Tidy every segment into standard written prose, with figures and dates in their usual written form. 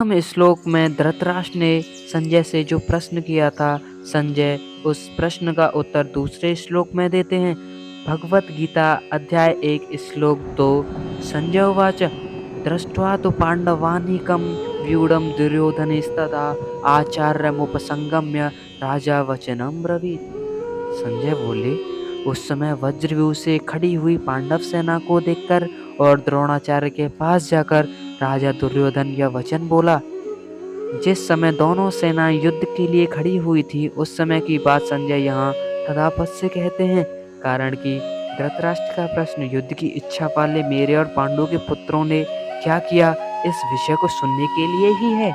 हम श्लोक में धृतराष्ट्र ने संजय से जो प्रश्न किया था, संजय उस प्रश्न का उत्तर दूसरे श्लोक में देते हैं। भगवत गीता अध्याय 1 श्लोक 2। संजय उवाच दृष्ट्वा तो पांडवानीकं व्यूढ़ं दुर्योधनस्तदा आचार्यमुपसंगम्य राजा वचनं ब्रवीत। संजय बोले, उस समय वज्रव्यूह से खड़ी हुई पांडव सेना को देखकर और द्रोणाचार्य के पास जाकर राजा दुर्योधन यह वचन बोला। जिस समय दोनों सेनाएं युद्ध के लिए खड़ी हुई थी, उस समय की बात संजय यहाँ तथापथ से कहते हैं, कारण कि धृतराष्ट्र का प्रश्न युद्ध की इच्छा वाले मेरे और पांडु के पुत्रों ने क्या किया, इस विषय को सुनने के लिए ही है।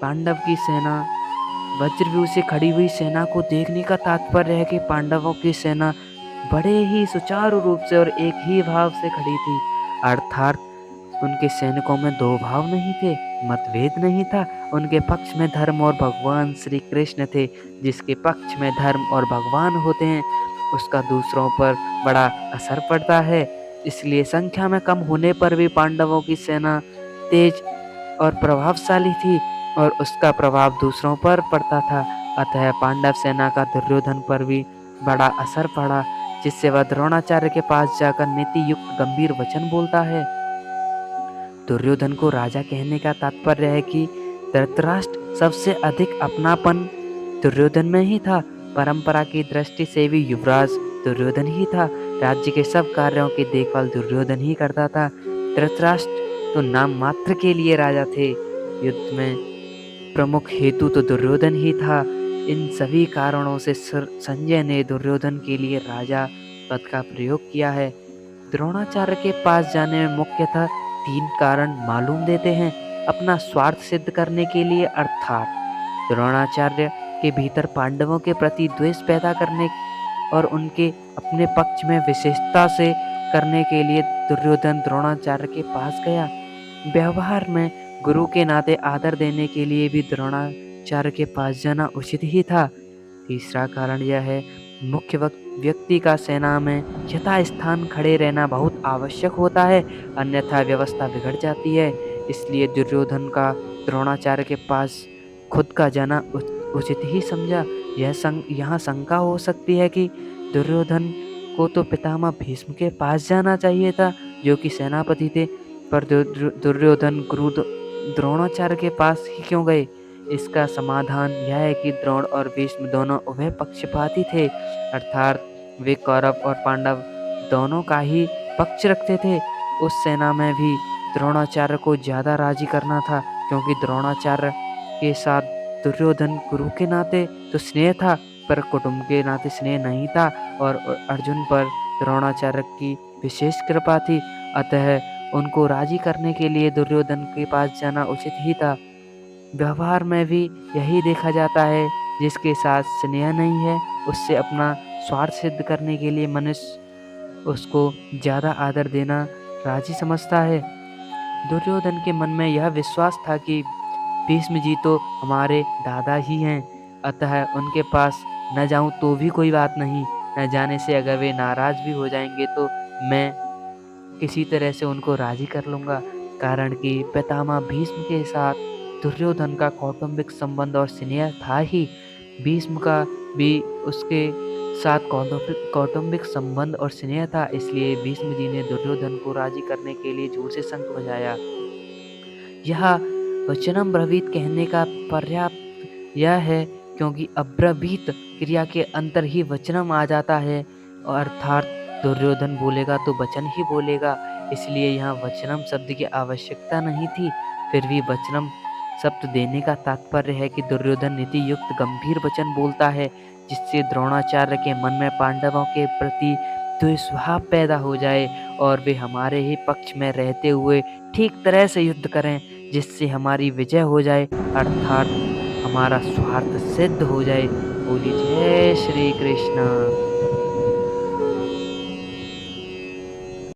पांडव की सेना वज्रव्यूह से खड़ी हुई सेना को देखने का तात्पर्य है कि पांडवों की सेना बड़े ही सुचारू रूप से और एक ही भाव से खड़ी थी, अर्थात उनके सैनिकों में दो भाव नहीं थे, मतभेद नहीं था। उनके पक्ष में धर्म और भगवान श्री कृष्ण थे। जिसके पक्ष में धर्म और भगवान होते हैं, उसका दूसरों पर बड़ा असर पड़ता है। इसलिए संख्या में कम होने पर भी पांडवों की सेना तेज और प्रभावशाली थी और उसका प्रभाव दूसरों पर पड़ता था। अतः पांडव सेना का दुर्योधन पर भी बड़ा असर पड़ा, जिससे वह द्रोणाचार्य के पास जाकर नीति युक्त गंभीर वचन बोलता है। दुर्योधन को राजा कहने का तात्पर्य है कि धृतराष्ट्र सबसे अधिक अपनापन दुर्योधन में ही था। परंपरा की दृष्टि से भी युवराज दुर्योधन ही था। राज्य के सब कार्यों की देखभाल दुर्योधन ही करता था। धृतराष्ट्र तो नाम मात्र के लिए राजा थे, युद्ध में प्रमुख हेतु तो दुर्योधन ही था। इन सभी कारणों से संजय ने दुर्योधन के लिए राजा पद का प्रयोग किया है। द्रोणाचार्य के पास जाने में मुख्यतः 3 कारण मालूम देते हैं। अपना स्वार्थ सिद्ध करने के लिए, अर्थात द्रोणाचार्य के भीतर पांडवों के प्रति द्वेष पैदा करने और उनके अपने पक्ष में विशेषता से करने के लिए दुर्योधन द्रोणाचार्य के पास गया। व्यवहार में गुरु के नाते आदर देने के लिए भी द्रोणाचार्य के पास जाना उचित ही था। तीसरा कारण यह है, मुख्य व्यक्ति का सेना में यथास्थान खड़े रहना बहुत आवश्यक होता है, अन्यथा व्यवस्था बिगड़ जाती है। इसलिए दुर्योधन का द्रोणाचार्य के पास खुद का जाना उचित ही समझा। यहाँ शंका हो सकती है कि दुर्योधन को तो पितामह भीष्म के पास जाना चाहिए था, जो कि सेनापति थे, पर दुर्योधन गुरु द्रोणाचार्य के पास ही क्यों गए। इसका समाधान यह है कि द्रोण और भीष्म दोनों उभय पक्षपाती थे, अर्थात वे कौरव और पांडव दोनों का ही पक्ष रखते थे। उस सेना में भी द्रोणाचार्य को ज्यादा राजी करना था, क्योंकि द्रोणाचार्य के साथ दुर्योधन गुरु के नाते तो स्नेह था, पर कुटुंब के नाते स्नेह नहीं था, और अर्जुन पर द्रोणाचार्य की विशेष कृपा थी। अतः उनको राजी करने के लिए दुर्योधन के पास जाना उचित ही था। व्यवहार में भी यही देखा जाता है, जिसके साथ स्नेह नहीं है, उससे अपना स्वार्थ सिद्ध करने के लिए मनुष्य उसको ज्यादा आदर देना राजी समझता है। दुर्योधन के मन में यह विश्वास था कि भीष्म जी तो हमारे दादा ही हैं, अतः उनके पास न जाऊं तो भी कोई बात नहीं। न जाने से अगर वे नाराज भी हो जाएंगे तो मैं किसी तरह से उनको राजी कर लूंगा, कारण कि पितामह भीष्म के साथ दुर्योधन का कौटुंबिक संबंध और स्नेह था ही। भीष्म का भी उसके साथ कौटुंबिक संबंध और स्नेह था, इसलिए भीष्म जी ने दुर्योधन को राजी करने के लिए जोर से शंख बजाया। यह वचनम ब्रवीत कहने का पर्याप्त यह है, क्योंकि अब्रवीत क्रिया के अंतर ही वचनम आ जाता है, और अर्थात दुर्योधन बोलेगा तो वचन ही बोलेगा, इसलिए यहाँ वचनम शब्द की आवश्यकता नहीं थी। फिर भी वचनम शब्द देने का तात्पर्य है कि दुर्योधन नीति युक्त गंभीर वचन बोलता है, जिससे द्रोणाचार्य के मन में पांडवों के प्रति द्वेषभाव पैदा हो जाए और वे हमारे ही पक्ष में रहते हुए ठीक तरह से युद्ध करें, जिससे हमारी विजय हो जाए, अर्थात हमारा स्वार्थ सिद्ध हो जाए। बोली जय श्री कृष्ण।